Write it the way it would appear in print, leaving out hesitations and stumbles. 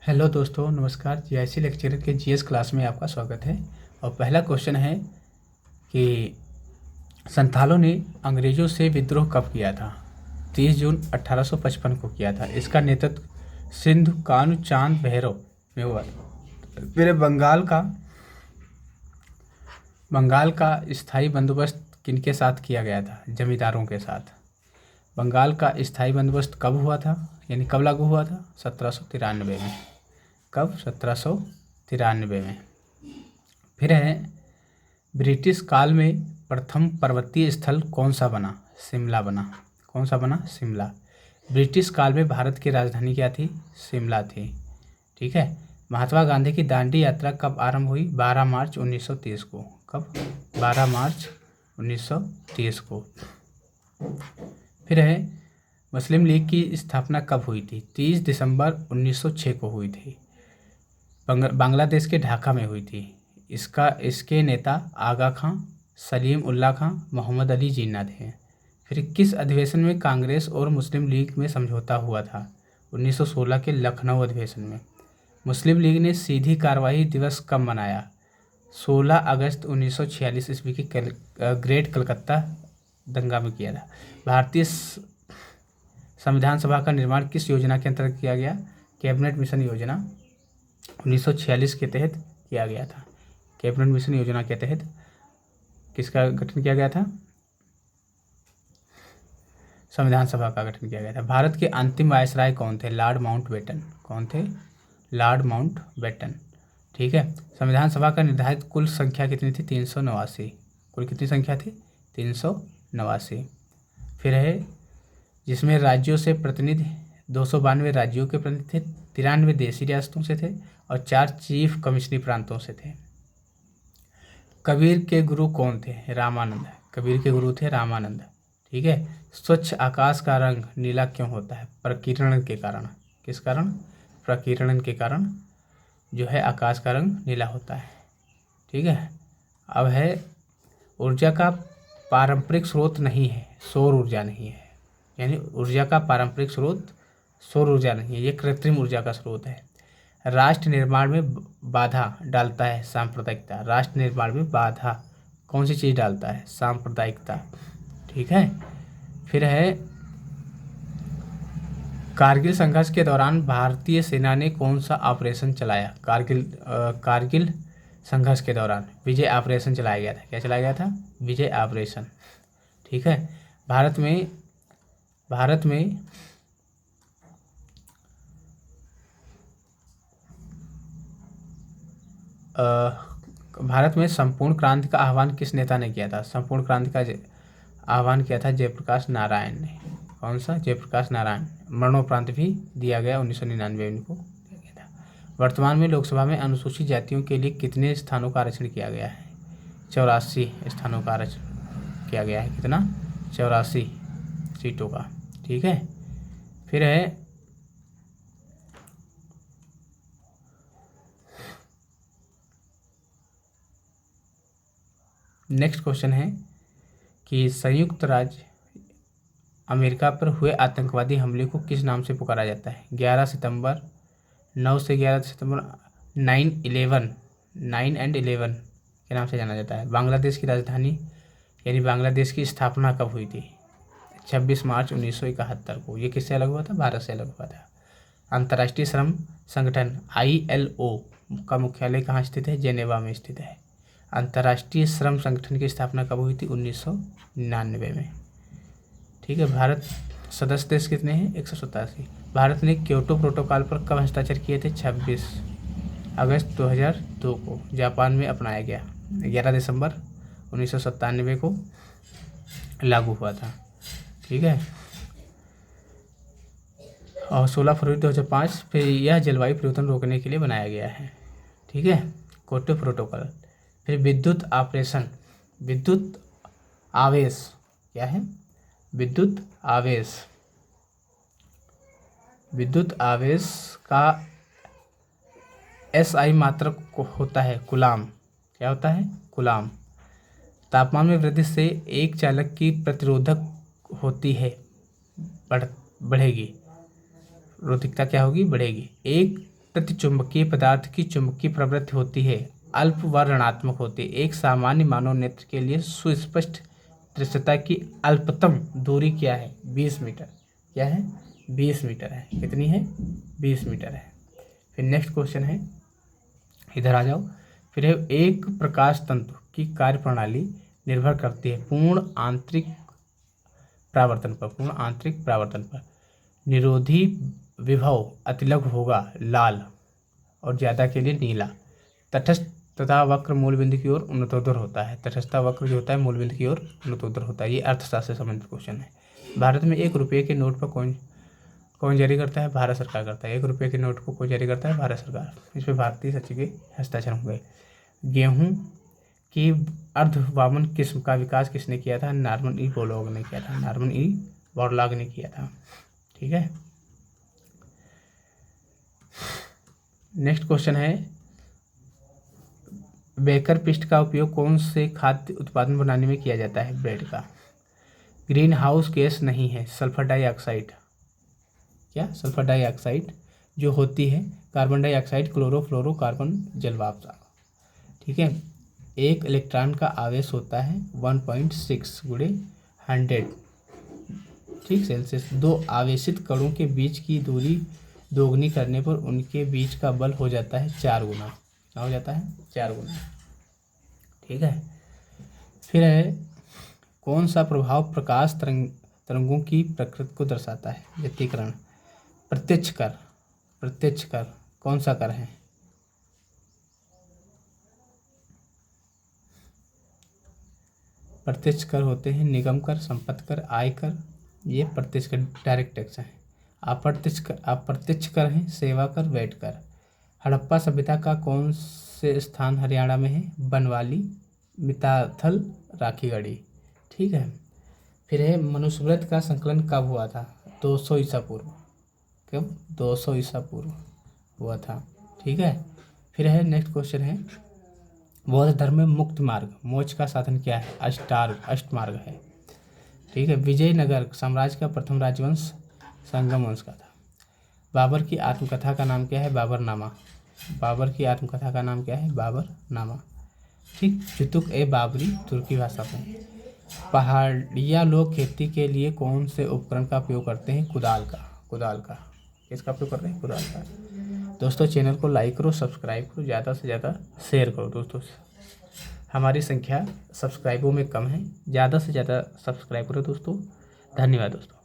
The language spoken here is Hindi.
हेलो दोस्तों, नमस्कार। जीआईसी लेक्चरर के जीएस क्लास में आपका स्वागत है। और पहला क्वेश्चन है कि संथालों ने अंग्रेज़ों से विद्रोह कब किया था? 30 जून 1855 को किया था। इसका नेतृत्व सिंधु कान्हू चांद भैरव में हुआ था। फिर बंगाल का स्थायी बंदोबस्त किनके साथ किया गया था? जमींदारों के साथ। बंगाल का स्थायी बंदोबस्त कब हुआ था, यानी कब लागू हुआ था? 1793 में। कब? 1793 में। फिर है, ब्रिटिश काल में प्रथम पर्वतीय स्थल कौन सा बना? शिमला बना। कौन सा बना? शिमला। ब्रिटिश काल में भारत की राजधानी क्या थी? शिमला थी। ठीक है। महात्मा गांधी की दांडी यात्रा कब आरंभ हुई? 12 मार्च 1930 को। कब? 12 मार्च 1930 को। फिर है, मुस्लिम लीग की स्थापना कब हुई थी? 30 दिसंबर 1906 को हुई थी। बांग्लादेश के ढाका में हुई थी। इसके नेता आगा खां, सलीम उल्लाह खां, मोहम्मद अली जिन्ना थे। फिर किस अधिवेशन में कांग्रेस और मुस्लिम लीग में समझौता हुआ था? 1916 के लखनऊ अधिवेशन में। मुस्लिम लीग ने सीधी कार्रवाई दिवस कब मनाया? 16 अगस्त 1946 ईस्वी के ग्रेट कलकत्ता दंगा में किया था। भारतीय संविधान सभा का निर्माण किस योजना के अंतर्गत किया गया? कैबिनेट मिशन योजना 1946 के तहत किया गया था। कैबिनेट मिशन योजना के तहत किसका गठन किया गया था? संविधान सभा का गठन किया गया था। भारत के अंतिम वायसराय कौन थे? Lord Mountbatten. कौन थे? Lord Mountbatten. ठीक है। संविधान सभा का निर्धारित कुल संख्या कितनी थी? 389। कुल कितनी संख्या थी? 389। फिर है, जिसमें राज्यों से प्रतिनिधि 292 राज्यों के प्रतिनिधि थे, 93 देशी रियासतों से थे और 4 चीफ कमिश्नरी प्रांतों से थे। कबीर के गुरु कौन थे? रामानंद। कबीर के गुरु थे रामानंद। ठीक है। स्वच्छ आकाश का रंग नीला क्यों होता है? प्रकीर्णन के कारण। किस कारण? प्रकीर्णन के कारण जो है आकाश का रंग नीला होता है। ठीक है। अब है, ऊर्जा का पारंपरिक स्रोत नहीं है, सौर ऊर्जा नहीं है। यानी ऊर्जा का पारंपरिक स्रोत सौर ऊर्जा नहीं है, ये कृत्रिम ऊर्जा का स्रोत है। राष्ट्र निर्माण में बाधा डालता है सांप्रदायिकता। राष्ट्र निर्माण में बाधा कौन सी चीज़ डालता है? सांप्रदायिकता। ठीक है। फिर है, कारगिल संघर्ष के दौरान भारतीय सेना ने कौन सा ऑपरेशन चलाया? कारगिल संघर्ष के दौरान विजय ऑपरेशन चलाया गया था। क्या चलाया गया था? विजय ऑपरेशन। ठीक है। भारत में संपूर्ण क्रांति का आह्वान किस नेता ने किया था? संपूर्ण क्रांति का आह्वान किया था जयप्रकाश नारायण ने। कौन सा? जयप्रकाश नारायण। मरणोपरांत भी दिया गया 1999 में इनको दिया गया था। वर्तमान में लोकसभा में अनुसूचित जातियों के लिए कितने स्थानों का आरक्षण किया गया है? 84 स्थानों का आरक्षण किया गया है। कितना? 84 सीटों का। ठीक है। फिर है, नेक्स्ट क्वेश्चन है कि संयुक्त राज्य अमेरिका पर हुए आतंकवादी हमले को किस नाम से पुकारा जाता है? 11 सितंबर 9 से 11 सितंबर 9 एंड 11 के नाम से जाना जाता है। बांग्लादेश की राजधानी यानी बांग्लादेश की स्थापना कब हुई थी? 26 मार्च 1971 को। ये किससे अलग हुआ था? भारत से अलग हुआ था। अंतर्राष्ट्रीय श्रम संगठन ILO का मुख्यालय कहाँ स्थित है? जेनेवा में स्थित है। अंतर्राष्ट्रीय श्रम संगठन की स्थापना कब हुई थी? 1999 में। ठीक है। भारत सदस्य देश कितने हैं? 187। भारत ने क्योटो प्रोटोकॉल पर कब हस्ताक्षर किए थे? 26 अगस्त 2002 को जापान में अपनाया गया। 11 दिसंबर 1997 को लागू हुआ था। ठीक है। और 16 फरवरी 2005 फिर यह जलवायु परिवर्तन रोकने के लिए बनाया गया है। ठीक है। Kyoto protocol. फिर विद्युत आवेश क्या है? विद्युत आवेश का SI मात्रक होता है कूलाम। क्या होता है? कूलाम। तापमान में वृद्धि से एक चालक की प्रतिरोधक होती है बढ़ेगी। रोधकता क्या होगी? बढ़ेगी। एक प्रतिचुंबकीय पदार्थ की चुंबकीय प्रवृत्ति होती है अल्प व ऋणात्मक होती है। एक सामान्य मानव नेत्र के लिए सुस्पष्ट दृश्यता की अल्पतम दूरी क्या है? 20 मीटर। क्या है? 20 मीटर है। कितनी है? 20 मीटर है। फिर नेक्स्ट क्वेश्चन है, इधर आ जाओ। फिर है, एक प्रकाश तंतु की कार्यप्रणाली निर्भर करती है पूर्ण आंतरिक परावर्तन पर। पूर्ण आंतरिक परावर्तन पर निरोधी विभव अतिलघु होगा लाल और ज़्यादा के लिए नीला। तटस्थ तथा वक्र मूल बिंदु की ओर उन्नतोत्तर होता है। तटस्थ वक्र जो होता है मूल बिंदु की ओर उन्नतोत्तर होता है। ये अर्थशास्त्र से संबंधित क्वेश्चन है। भारत में 1 रुपये के नोट पर कौन जारी करता है? भारत सरकार करता है। 1 रुपये के नोट को कौन जारी करता है? भारत सरकार। इस पर भारतीय सचिव के हस्ताक्षर होंगे। गेहूँ की अर्धवामन किस्म का विकास किसने किया था? नॉर्मन ई बोरलॉग ने किया था। नॉर्मन ई बोरलॉग ने किया था। ठीक है। नेक्स्ट क्वेश्चन है, बेकर पिस्ट का उपयोग कौन से खाद्य उत्पादन बनाने में किया जाता है? ब्रेड का। ग्रीन हाउस गैस नहीं है सल्फर डाइऑक्साइड। क्या? सल्फर डाइऑक्साइड जो होती है कार्बन डाइऑक्साइड, क्लोरोफ्लोरोकार्बन, जलवाष्प। ठीक है। एक इलेक्ट्रॉन का आवेश होता है 1.6 गुणे 100, ठीक, सेल्सियस। 2 आवेशित कणों के बीच की दूरी दोगुनी करने पर उनके बीच का बल हो जाता है 4 गुना। क्या हो जाता है? 4 गुना। ठीक है। फिर है, कौन सा प्रभाव प्रकाश तरंगों की प्रकृति को दर्शाता है? व्यतिकरण। प्रत्यक्ष कर। प्रत्यक्ष कर कौन सा कर है? प्रत्यक्ष कर होते हैं निगम कर, संपत्ति कर, आय कर। ये प्रत्यक्ष कर डायरेक्ट टैक्स है। अप्रत्यक्ष कर है सेवा कर, वैट कर। हड़प्पा सभ्यता का कौन से स्थान हरियाणा में है? बनवाली, मिताथल, राखीगढ़ी। ठीक है। फिर है, मनुस्मृति का संकलन कब हुआ था? 200 ईसा पूर्व। कब? 200 ईसा पूर्व हुआ था। ठीक है। फिर है, नेक्स्ट क्वेश्चन है, बौद्ध धर्म में मुक्त मार्ग, मोक्ष का साधन क्या है? अष्टमार्ग है। ठीक है। विजयनगर साम्राज्य का प्रथम राजवंश संगम वंश का था। बाबर की आत्मकथा का नाम क्या है? बाबरनामा। बाबर की आत्मकथा का नाम क्या है? बाबरनामा। ठीक। जुतुक ए बाबरी तुर्की भाषा में। पहाड़िया लोग खेती के लिए कौन से उपकरण का उपयोग करते हैं? कुदाल का। कुदाल का। किसका उपयोग करते हैं? कुदाल का। दोस्तों चैनल को लाइक करो, सब्सक्राइब करो, ज़्यादा से ज़्यादा शेयर करो। दोस्तों हमारी संख्या सब्सक्राइबों में कम है, ज़्यादा से ज़्यादा सब्सक्राइब करो दोस्तों। धन्यवाद दोस्तों।